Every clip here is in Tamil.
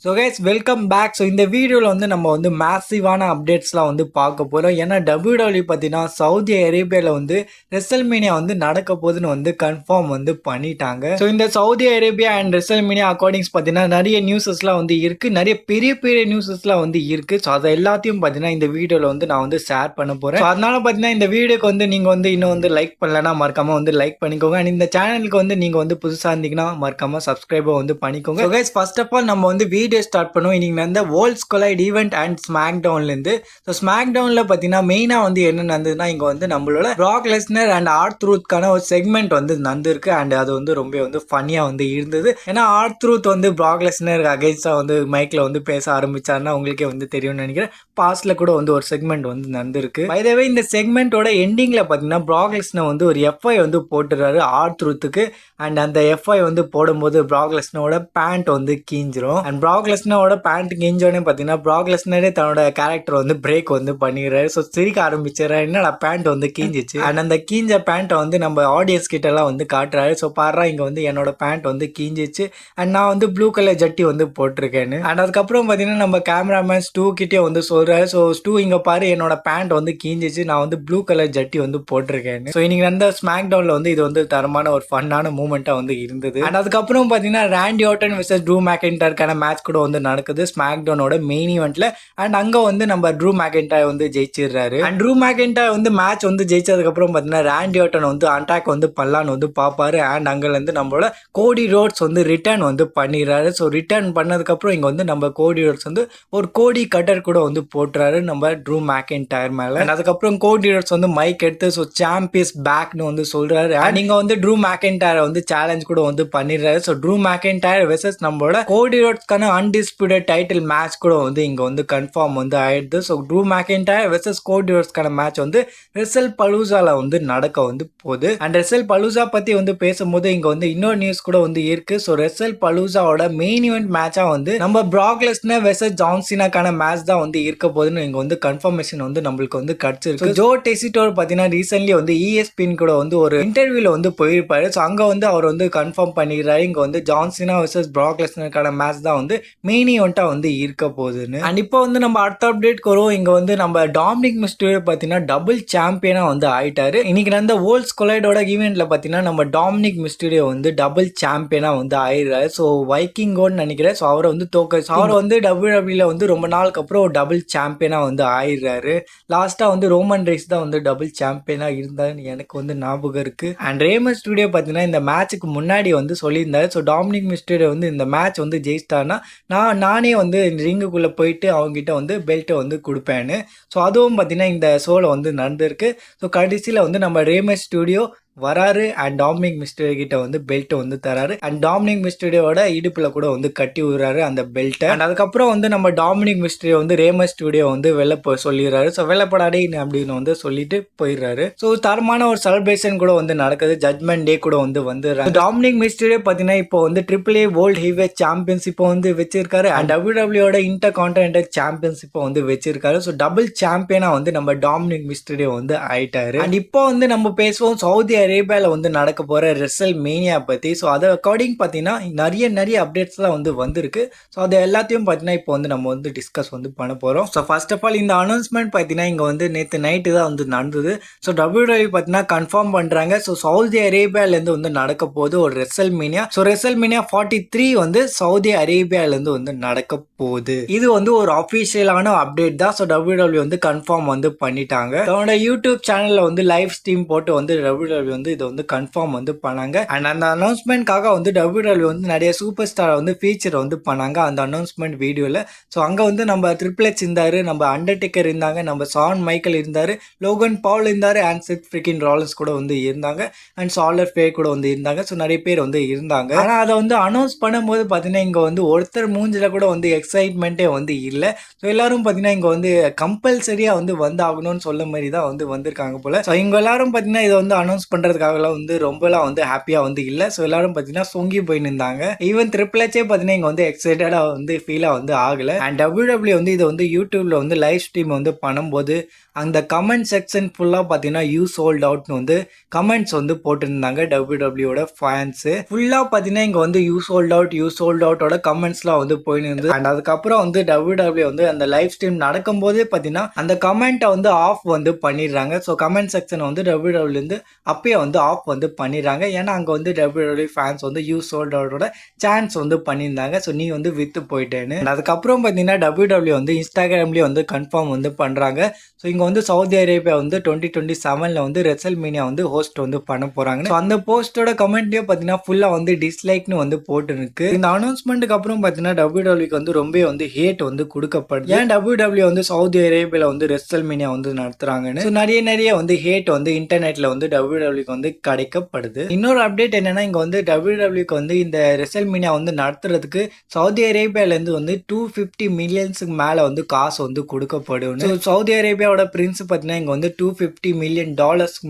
So guys welcome back. So இந்த வீடியோவில் வந்து நம்ம வந்து மேசிவான அப்டேட்ஸ்லாம் வந்து பார்க்க போகிறோம். ஏன்னா WWE பார்த்தீங்கன்னா சவுதி அரேபியாவில் வந்து ரெசல்மேனியா வந்து நடக்க போகுதுன்னு வந்து கன்ஃபார்ம் வந்து பண்ணிட்டாங்க. ஸோ இந்த சவுதி அரேபியா அண்ட் ரெசல்மேனியா அக்கார்டிங்ஸ் பார்த்தீங்கன்னா நிறைய நியூஸஸ்லாம் வந்து இருக்குது, நிறைய பெரிய பெரிய நியூஸஸ்லாம் வந்து இருக்குது. ஸோ அதை எல்லாத்தையும் பார்த்தீங்கன்னா இந்த வீடியோவில் வந்து நான் வந்து ஷேர் பண்ண போகிறேன். ஸோ அதனால பார்த்தீங்கன்னா இந்த வீடியோக்கு வந்து நீங்கள் வந்து இன்னும் வந்து லைக் பண்ணலன்னா மறக்காமல் வந்து லைக் பண்ணிக்கோங்க. அண்ட் இந்த சேனலுக்கு வந்து நீங்கள் வந்து புதுசாக இருந்தீங்கன்னா மறக்காமல் சப்ஸ்கிரைபை வந்து பண்ணிக்கோங்க. So guys first of all நம்ம வந்து வீடியோ ஸ்டார்ட் பண்ணுவோம். இன்னைக்கு நடந்த வேர்ல்ட்ஸ் கொலைட் ஈவெண்ட் அண்ட் ஸ்மாக் டவுன்லேருந்து. ஸோ ஸ்மாக் டவுனில் பார்த்தீங்கன்னா மெயினாக வந்து என்ன நடந்ததுன்னா இங்கே வந்து நம்மளோட ப்ராக் லெஸ்னர் அண்ட் ஆர்த்ரூத்கான ஒரு செக்மெண்ட் வந்து நடந்திருக்கு. அண்ட் அது வந்து ரொம்ப வந்து ஃபன்னியாக வந்து இருந்தது. ஏன்னா ஆர்த்ரூத் வந்து ப்ராக் லெஸ்னர் அகைன்ஸ்டாக வந்து மைக்கில் வந்து பேச ஆரம்பிச்சாருன்னா உங்களுக்கே வந்து தெரியும்னு நினைக்கிறேன். பாஸ்ட்ல கூட வந்து ஒரு செக்மெண்ட் வந்து நடந்திருக்கு. பை த வே இந்த செக்மெண்ட்டோட எண்டிங்கில் பார்த்தீங்கன்னா ப்ராக் லெஸ்னர் வந்து ஒரு எஃப்ஐ வந்து போட்டுறாரு ஆர்த்ரூத்துக்கு. அண்ட் அந்த எஃப்ஐ வந்து போடும்போது ப்ராக் லெஸ்னரோட பேண்ட் வந்து கீஞ்சிரும். அண்ட் ப்ராக் லெஸ்னரோட பேண்ட் கீஞ்சோடனே பார்த்தீங்கன்னா ப்ராக் லெஸ்னரே தன்னோட கேரக்டர் வந்து பிரேக் வந்து பண்ணிடுறாரு. ஸோ சிரிக்க ஆரம்பிச்சிடறாரு, என்னடா பேண்ட் வந்து கீஞ்சிச்சு. அண்ட் அந்த கீஞ்ச பேண்ட்டை வந்து நம்ம ஆடியன்ஸ் கிட்ட எல்லாம் வந்து காட்டுறாரு. ஸோ பாடுறா இங்கே வந்து என்னோட பேண்ட் வந்து கீஞ்சிச்சு அண்ட் நான் வந்து ப்ளூ கலர் ஜட்டி வந்து போட்டிருக்கேன்னு. அண்ட் அதுக்கப்புறம் பார்த்தீங்கன்னா நம்ம கேமராமேன் ஸ்டூ கிட்டே வந்து சொல்றாரு, ஸோ ஸ்டூ இங்கே பாரு என்னோட பேண்ட் வந்து கீஞ்சிச்சு, நான் வந்து ப்ளூ கலர் ஜட்டி வந்து போட்டிருக்கேன்னு. ஸோ இன்னைக்கு அந்த ஸ்மாக் டவுன்ல வந்து இது வந்து தரமான ஒரு ஃபன்னான மூமெண்ட்டாக வந்து இருந்தது. அண்ட் அதுக்கப்புறம் பார்த்தீங்கன்னா ராண்டி ஆர்டன் வெர்சஸ் ட்ரூ மேக்கின்டையருக்கான மேட்ச் கூட வந்து நடக்குது ஸ்மாக் டவுனோட மெயின் ஈவெண்ட்ல. அண்ட் அங்கே வந்து நம்ம ட்ரூ மேக்கின்டையர் வந்து ஜெயிச்சிடுறாரு. அண்ட் ட்ரூ மேக்கின்டையர் வந்து மேட்ச் வந்து ஜெயிச்சதுக்கப்புறம் பார்த்தீங்கன்னா ராண்டி ஆர்டன் வந்து அட்டாக் வந்து பண்ணலான்னு வந்து பார்ப்பாரு. அண்ட் அங்கேருந்து நம்மளோட கோடி ரோட்ஸ் வந்து ரிட்டர்ன் வந்து பண்ணிடுறாரு. ஸோ ரிட்டர்ன் பண்ணதுக்கப்புறம் இங்கே வந்து நம்ம கோடி ரோட்ஸ் வந்து ஒரு கோடி கட்டர் கூட வந்து போட்டுறாரு நம்ம ட்ரூ மேக்கின்டையர் மேலே. அண்ட் அதுக்கப்புறம் கோடி ரோட்ஸ் வந்து மைக் எடுத்து ஸோ சாம்பியன்ஸ் பேக்னு வந்து சொல்றாரு. அண்ட் இங்கே வந்து ட்ரூ மேக்கின்டையர் வந்து சேலஞ்ச் கூட வந்து பண்ணிடுறாரு. ஸோ ட்ரூ மேக்கின்டையர் வெர்சஸ் நம்மளோட கோடி ரோட்ஸ்க்கான அன்டிஸ்பியூட்டட் டைட்டில் மேட்ச் கூட வந்து இங்கே வந்து கன்ஃபார்ம் வந்து ஆயிடுது. ஸோ ட்ரூ மேக்கின்டையர் வெர்சஸ் கோடி ரோட்ஸ்க்கான மேட்ச் வந்து ரெசல் பலூசால வந்து நடக்க வந்து போகுது. அண்ட் ரெசல் பலூசா பற்றி வந்து பேசும்போது இங்கே வந்து இன்னொரு நியூஸ் கூட வந்து இருக்கு. ஸோ ரெசல் பலூசாவோட மெயின் ஈவெண்ட் மேட்சாக வந்து நம்ம ப்ராக் லெஸ்னர் வெர்சஸ் ஜான் சீனாக்கான மேட்ச் தான் வந்து இருக்க போகுதுன்னு இங்கே வந்து கன்ஃபர்மேஷன் வந்து நம்மளுக்கு வந்து கிடைச்சிருக்கு. ஜோ டெசிட்டோர் பார்த்தீங்கன்னா ரீசென்ட்லி வந்து ESPN கூட வந்து ஒரு இன்டர்வியூல வந்து போயிருப்பாரு. ஸோ அங்கே வந்து அவர் வந்து கன்ஃபார்ம் பண்ணிடுறாரு இங்கே வந்து ஜான் சீனா வெர்சஸ் ப்ராக் லெஸ்னருக்கான மேட்ச் தான் வந்து மெயின் ஈவெண்ட்டாக வந்து இருக்க போகுதுன்னு. அண்ட் இப்போ வந்து நம்ம அடுத்த அப்டேட் வரும். இங்கே வந்து நம்ம டாமினிக் மிஸ்டீரியோ பார்த்தீங்கன்னா டபுள் சாம்பியனாக வந்து ஆயிட்டாரு. இன்னைக்கு நடந்த வேர்ல்ட்ஸ் கொலைடோட ஈவெண்ட்ல பார்த்தீங்கன்னா நம்ம டாமினிக் மிஸ்டீரியோ வந்து டபுள் சாம்பியனாக வந்து ஆயிடுறாரு. ஸோ வைக்கிங்கோன்னு நினைக்கிறேன். ஸோ அவரை வந்து அவர் வந்து WWE வந்து ரொம்ப நாளுக்கு அப்புறம் ஒரு டபுள் சாம்பியனாக வந்து ஆயிடுறாரு. லாஸ்ட்டாக வந்து ரோமன் ரைஸ் தான் வந்து டபுள் சாம்பியனாக இருந்தாருன்னு எனக்கு வந்து ஞாபகம் இருக்கு. அண்ட் ரேமன் ஸ்டுடியோ பார்த்தீங்கன்னா இந்த மேட்சுக்கு முன்னாடி வந்து சொல்லியிருந்தாரு, ஸோ டாமினிக் மிஸ்டீரியோ வந்து இந்த மேட்ச் வந்து ஜெயிச்சிட்டாருன்னா நானே வந்து ரிங்குக்குள்ளே போயிட்டு அவங்ககிட்ட வந்து பெல்ட்டை வந்து கொடுப்பேன்னு. ஸோ அதுவும் பார்த்தீங்கன்னா இந்த ஷோவில் வந்து நடந்திருக்கு. ஸோ கடைசியில் வந்து நம்ம ரேமன் ஸ்டுடியோ வராரு அண்ட் டாமினிக் மிஸ்டீரியோ கிட்ட வந்து பெல்ட் வந்து தராரு. அண்ட் டாமினிக் மிஸ்டீரியோட இடுப்புல கூட வந்து கட்டி விடுறாரு அந்த பெல்ட்டை. அண்ட் அதுக்கப்புறம் வந்து நம்ம டாமினிக் மிஸ்டீரியோ வந்து ரேமன் ஸ்டுடியோ வந்து வெளில சொல்லிடுறாரு. ஸோ வெளிப்படாதே அப்படின்னு வந்து சொல்லிட்டு போயிடுறாரு. ஸோ தரமான ஒரு செலிப்ரேஷன் கூட வந்து நடக்குது. ஜட்மெண்ட் டே கூட வந்து வந்துடுறாங்க. டாமினிக் மிஸ்டீரியோ பார்த்தீங்கன்னா இப்போ வந்து AAA வேர்ல்ட் ஹெவிவெயிட் சாம்பியன்ஷிப்பை வந்து வச்சிருக்காரு. அண்ட் WWE இன்டர் கான்டினென்டல் சாம்பியன்ஷிப்பை வந்து வச்சிருக்காரு. ஸோ டபுள் சாம்பியனா வந்து நம்ம டாமினிக் மிஸ்டீரியோ வந்து ஆயிட்டாரு. அண்ட் இப்போ வந்து நம்ம பேசுவோம் சவுதி அரேபியால வந்து நடக்க போற ரெசல் மேனியா பத்தி. ஸோ அதை அக்கார்டிங் பார்த்தீங்கன்னா நிறைய அப்டேட்ஸ்லாம் வந்து வந்திருக்கு. ஸோ அது எல்லாத்தையும் பார்த்தீங்கன்னா இப்போ வந்து நம்ம வந்து டிஸ்கஸ் வந்து பண்ண போகிறோம். ஸோ ஃபர்ஸ்ட் ஆஃப் ஆல் இந்த அனௌன்ஸ்மெண்ட் பார்த்தீங்கன்னா இங்கே வந்து நேற்று நைட்டு தான் வந்து நடந்தது. ஸோ WWE பார்த்தீங்கன்னா கன்ஃபார்ம் பண்ணுறாங்க. ஸோ சவுதி அரேபியாலேருந்து வந்து நடக்க போகுது ஒரு Russell mania. So Russell mania 43 வந்து சவுதி அரேபியாலேருந்து வந்து நடக்க போகுது. இது வந்து ஒரு அஃபிஷியலான அப்டேட் தான். ஸோ WWE வந்து கன்ஃபார்ம் வந்து பண்ணிட்டாங்க. அவனோட யூடியூப் சேனலில் வந்து லைவ் ஸ்ட்ரீம் போட்டு வந்து WWE வந்து இதை வந்து கன்ஃபார்ம் வந்து பண்ணாங்க. அண்ட் அந்த அனௌன்ஸ்மெண்ட்காக வந்து WWE வந்து நிறைய சூப்பர் ஸ்டாரை வந்து ஃபீச்சர் வந்து பண்ணாங்க அந்த அனௌன்ஸ்மெண்ட் வீடியோவில். ஸோ அங்கே வந்து நம்ம ட்ரிபிள் எச் இருந்தாரு, நம்ம அண்டர்டேக்கர் இருந்தாங்க, நம்ம ஷான் மைக்கேல் இருந்தாரு, லோகன் பால் இருந்தாரு, அண்ட் செத் ஃப்ரிக்கின் ராலன்ஸ் கூட வந்து இருந்தாங்க, அண்ட் சாலர் ஃபே கூட வந்து இருந்தாங்க. ஸோ நிறைய பேர் வந்து இருந்தாங்க. ஆனால் அதை வந்து அனௌன்ஸ் பண்ணும்போது பார்த்தீங்கன்னா இங்கே வந்து ஒருத்தர் மூஞ்சில கூட வந்து எக்ஸைட்மெண்ட்டே வந்து இல்லை. ஸோ எல்லாரும் பார்த்தீங்கன்னா இங்கே வந்து கம்பல்சரியாக வந்து ஆகணும்னு சொல்ல மாதிரி தான் வந்து வந்திருக்காங்க போல. ஸோ இவங்க எல்லாரும் பார்த்தீங்கன்னா இதை வந்து அனௌன்ஸ் பண்ணுற பண்ணுறதுக்காகலாம் வந்து ரொம்பலாம் வந்து ஹாப்பியாக வந்து இல்லை. ஸோ எல்லாரும் பார்த்தீங்கன்னா சொங்கி போய் நின்றாங்க. ஈவன் ட்ரிபிள் ஹெச்சே பார்த்தீங்கன்னா இங்கே வந்து எக்ஸைட்டடாக வந்து ஃபீலாக வந்து ஆகலை. அண்ட் WWE வந்து இதை வந்து யூடியூப்பில் வந்து லைவ் ஸ்ட்ரீம் வந்து பண்ணும்போது அந்த கமெண்ட் செக்ஷன் ஃபுல்லாக பார்த்தீங்கன்னா யூ சோல்ட் அவுட்னு வந்து கமெண்ட்ஸ் வந்து போட்டிருந்தாங்க. WWE ஃபேன்ஸு ஃபுல்லாக பார்த்தீங்கன்னா இங்கே வந்து யூ சோல்ட் அவுட்டோட கமெண்ட்ஸ்லாம் வந்து போயின்னு இருந்தது. அண்ட் அதுக்கப்புறம் வந்து WWE வந்து அந்த லைவ் ஸ்ட்ரீம் நடக்கும்போதே பார்த்தீங்கன்னா அந்த கமெண்ட்டை வந்து ஆஃப் வந்து பண்ணிடுறாங்க. ஸோ கமெண்ட் செக்ஷனை வந்து WWE வந்து அப்பயே வந்து ஆஃப் வந்து பண்ணிடுறாங்க. ஏன்னா அங்கே வந்து WWE ஃபேன்ஸ் வந்து யூ சோல்ட் அவுட்டோட சான்ஸ் வந்து பண்ணியிருந்தாங்க. ஸோ நீ வந்து வித்து போயிட்டேன்னு. அதுக்கப்புறம் பார்த்தீங்கன்னா WWE வந்து இன்ஸ்டாகிராம்லேயே வந்து கன்ஃபார்ம் வந்து பண்ணுறாங்க. ஸோ இங்கே வந்து சவுதி அரேபியா வந்து 2027 வந்து ரெசல்மேனியா வந்து ஹோஸ்ட் வந்து பண்ண போகிறாங்க. ஸோ அந்த போஸ்ட்டோட கமெண்ட்லேயே பார்த்தீங்கன்னா ஃபுல்லாக வந்து டிஸ்லைக்னு வந்து போட்டுருக்கு. இந்த அனௌன்ஸ்மெண்ட்டுக்கு அப்புறம் பார்த்தீங்கன்னா WWE வந்து ரொம்ப வந்து ஹேட் வந்து கொடுக்கப்படுது. ஏன் WWE வந்து சவுதி அரேபியாவில் வந்து ரெசல்மேனியா வந்து நடத்துறாங்கன்னு நிறைய வந்து ஹேட் வந்து இன்டர்நெட்ல வந்து WWE வந்து கிடைக்கப்படுது. இன்னொரு அப்டேட் என்னன்னா இங்க வந்து WWE வந்து இந்த ரெசல்மேனியா வந்து நடத்துறதுக்கு சவுதி அரேபியாலேருந்து வந்து 250 மில்லியன்ஸுக்கு மேலே வந்து காசு வந்து கொடுக்கப்படும். ஸோ சவுதி அரேபியாவோட பிரின்ஸ் பார்த்தீங்கன்னா இங்கே வந்து $250 மில்லியன்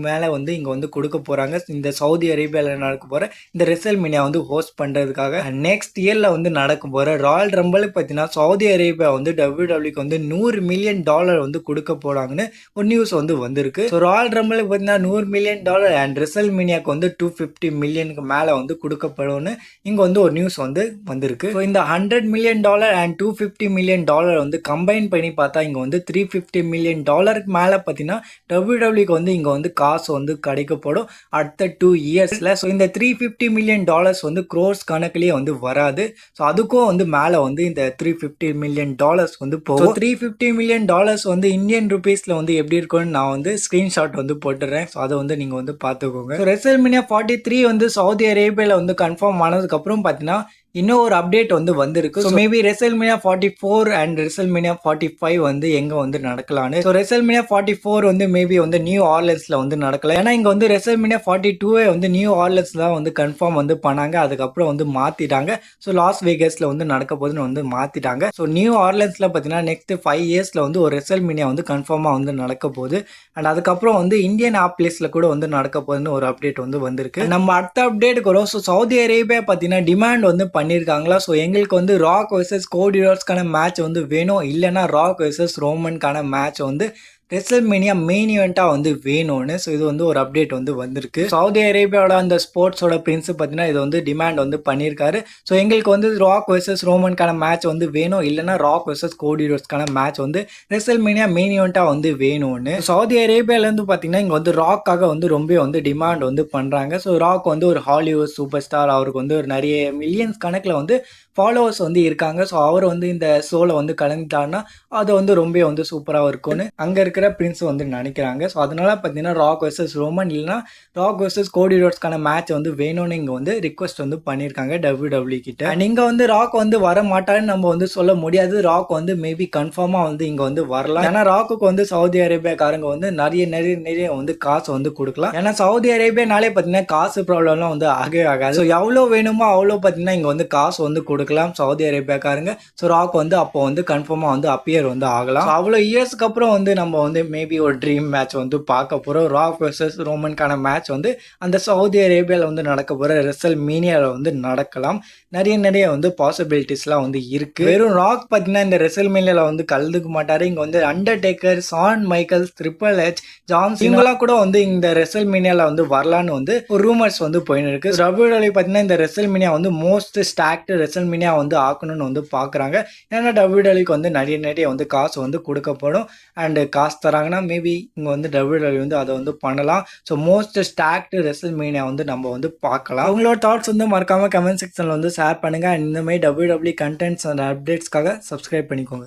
மேலே வந்து இங்கே வந்து கொடுக்க போகிறாங்க. இந்த சவுதி அரேபியாவில் நடக்க போகிற இந்த ரெசல்மேனியா வந்து ஹோஸ்ட் பண்ணுறதுக்காக நெக்ஸ்ட் இயரில் வந்து நடக்க போகிற ராயல் ரம்பலுக்கு பார்த்தீங்கன்னா சவுதி அரேபியா வந்து WWE வந்து $100 மில்லியன் வந்து கொடுக்க போகிறாங்கன்னு ஒரு நியூஸ் வந்து வந்திருக்கு. ஸோ ராயல் ரம்பலுக்கு பார்த்தீங்கன்னா $100 மில்லியன் அண்ட் ரெசல்மேனியாவுக்கு வந்து 250 மில்லியனுக்கு மேலே வந்து கொடுக்கப்படும்னு இங்கே வந்து ஒரு நியூஸ் வந்து வந்திருக்கு. ஸோ இந்த $100 மில்லியன் அண்ட் $250 மில்லியன் வந்து கம்பைன் பண்ணி பார்த்தா இங்கே வந்து $350 மில்லியன் மேலே பார்த்தீங்கன்னா WWE வந்து இங்கே வந்து காசு வந்து கிடைக்கப்படும் அடுத்த 2 இயர்ஸில். ஸோ இந்த $350 மில்லியன் வந்து க்ரோர்ஸ் கணக்குலேயே வந்து வராது. ஸோ அதுக்கும் வந்து மேலே வந்து இந்த $350 மில்லியன் வந்து போகும். $350 மில்லியன் வந்து இந்தியன் ருபீஸில் வந்து எப்படி இருக்கும்னு நான் வந்து ஸ்க்ரீன்ஷாட் வந்து போட்டுறேன். ஸோ அதை வந்து நீங்கள் வந்து பார்த்துக்கோங்க. ஸோ ரெசல்மேனியா 43 வந்து சவுதி அரேபியாவில் வந்து கன்ஃபார்ம் ஆனதுக்கப்புறம் பார்த்தீங்கன்னா இன்னும் ஒரு அப்டேட் வந்து வந்திருக்கு. So maybe WrestleMania 44 and WrestleMania 45 வந்து எங்கே வந்து நடக்கலான்னு. ஸோ ரெசல்மேனியா 44 வந்து மேபி வந்து நியூ ஆர்லன்ஸில் வந்து நடக்கலாம். ஏன்னா இங்கே வந்து ரெசல்மேனியா 42 வந்து நியூ ஆர்லன்ஸ் தான் வந்து கன்ஃபார்ம் வந்து பண்ணாங்க. அதுக்கப்புறம் வந்து மாற்றிட்டாங்க. ஸோ லாஸ் வேகஸில் வந்து நடக்க போதுன்னு வந்து மாற்றிட்டாங்க. ஸோ நியூ ஆர்லன்ஸில் பார்த்தீங்கன்னா நெக்ஸ்ட் 5 இயர்ஸில் வந்து ஒரு ரெசல்மேனியா வந்து கன்ஃபார்மாக வந்து நடக்க போகுது. அண்ட் அதுக்கப்புறம் வந்து இந்தியன் ஆப்லேஸில் கூட வந்து நடக்க போகுதுன்னு ஒரு அப்டேட் வந்து வந்திருக்கு. நம்ம அடுத்த அப்டேட்டுக்கு வரும். ஸோ சவுதி அரேபியா பார்த்தீங்கன்னா டிமாண்ட் வந்து பண்ணியிருக்காங்களா. ஸோ எங்களுக்கு வந்து ராக் வர்சஸ் கோடி ரோட்ஸ்க்கான மேட்ச் வந்து வேணும், இல்லைனா ராக் வர்சஸ் ரோமனுக்கான மேட்ச் வந்து ரெசல்மேனியா மெயின் ஈவெண்ட்டாக வந்து வேணும்னு. ஸோ இது வந்து ஒரு அப்டேட் வந்து வந்திருக்கு. சவுதி அரேபியாவோட அந்த ஸ்போர்ட்ஸோட பிரின்ஸ் பார்த்தீங்கன்னா இது வந்து டிமாண்ட் வந்து பண்ணியிருக்காரு. ஸோ எங்களுக்கு வந்து ராக் வர்சஸ் ரோமனுக்கான மேட்ச் வந்து வேணும், இல்லைனா ராக் வர்சஸ் கோடி ரோட்ஸ்க்கான மேட்ச் வந்து ரெசல்மேனியா மெயின் ஈவெண்ட்டாக வந்து வேணும்னு. சவுதி அரேபியாவிலேருந்து பார்த்தீங்கன்னா இங்கே வந்து ராக்காக வந்து ரொம்ப வந்து டிமாண்ட் வந்து பண்ணுறாங்க. ஸோ ராக் வந்து ஒரு ஹாலிவுட் சூப்பர் ஸ்டார், அவருக்கு வந்து ஒரு நிறைய மில்லியன்ஸ் கணக்கில் வந்து ஃபாலோவர்ஸ் வந்து இருக்காங்க. ஸோ அவர் வந்து இந்த ஷோவில் வந்து கலந்துட்டாருன்னா அது வந்து ரொம்ப வந்து சூப்பராக இருக்கும்னு அங்கே இருக்கிற பிரின்ஸ் வந்து நினைக்கிறாங்க. ஸோ அதனால பார்த்தீங்கன்னா ராக் வர்சஸ் ரோமன் இல்லைனா ராக் வர்சஸ் கோடி ரோட்ஸ்க்கான மேட்ச் வந்து வேணும்னு இங்கே வந்து ரிக்வஸ்ட் வந்து பண்ணியிருக்காங்க WWE கிட்ட. அண்ட் இங்கே வந்து ராக் வந்து வர மாட்டாருன்னு நம்ம வந்து சொல்ல முடியாது. ராக் வந்து மேபி கன்ஃபார்மாக வந்து இங்கே வந்து வரலாம். ஏன்னா ராக்குக்கு வந்து சவுதி அரேபியாக்காரங்க வந்து நிறைய வந்து காசு வந்து கொடுக்கலாம். ஏன்னா சவுதி அரேபியானாலே பார்த்தீங்கன்னா காசு ப்ராப்ளம்லாம் வந்து ஆகவே ஆகாது. ஸோ எவ்வளோ வேணுமோ அவ்வளோ பார்த்தீங்கன்னா இங்கே வந்து காசு வந்து கொடுக்கலாம் சவுதி அரேபியாக்காரங்க. ஸோ ராக் வந்து அப்போ வந்து கன்ஃபார்மாக வந்து அப்பியர் வந்து ஆகலாம். அவ்வளோ இயர்ஸ்க்கு அப்புறம் வந்து நம்ம வந்து மேபி ஒரு ட்ரீம் மேட்ச் வந்து பார்க்க போகிறோம். ராக் வர்சஸ் ரோமனுக்கான மேட்ச் வந்து அந்த சவுதி அரேபியாவில் வந்து நடக்க போகிற ரெசல்மேனியாவில் வந்து நடக்கலாம். நிறைய வந்து பாசிபிலிட்டிஸ்லாம் வந்து இருக்குது. வெறும் ராக் பார்த்தீங்கன்னா இந்த ரெசல்மேனியாவில் வந்து கலந்துக்க மாட்டார். இங்கே வந்து Undertaker, Shawn Michaels, Triple H, Johnson இவங்களாம் கூட வந்து இந்த ரெசல்மேனியாவில் வந்து வரலான்னு வந்து ஒரு ரூமர்ஸ் வந்து போயின்னு இருக்கு. WWE பார்த்தீங்கன்னா இந்த ரெசல்மேனியா வந்து மோஸ்ட் ஸ்டாக்டு ரெசல்மேனியா வந்து ஆக்கணும்னு வந்து பார்க்குறாங்க. ஏன்னா WWE வந்து நிறைய வந்து காசு வந்து கொடுக்கப்படும். அண்ட் காசு தராங்கன்னா மேபி இங்கே வந்து WWE வந்து அதை வந்து பண்ணலாம். ஸோ மோஸ்ட் ஸ்டாக்டு ரெசல்மேனியா வந்து நம்ம வந்து பார்க்கலாம். உங்களோட தாட்ஸ் வந்து மறக்காமல் கமெண்ட் செக்ஷனில் வந்து ஷேர் பண்ணுங்கள். இந்த மாதிரி WWE கண்டென்ட்ஸ் அண்ட் அப்டேட்ஸ்க்காக சப்ஸ்கிரைப் பண்ணிக்கோங்க.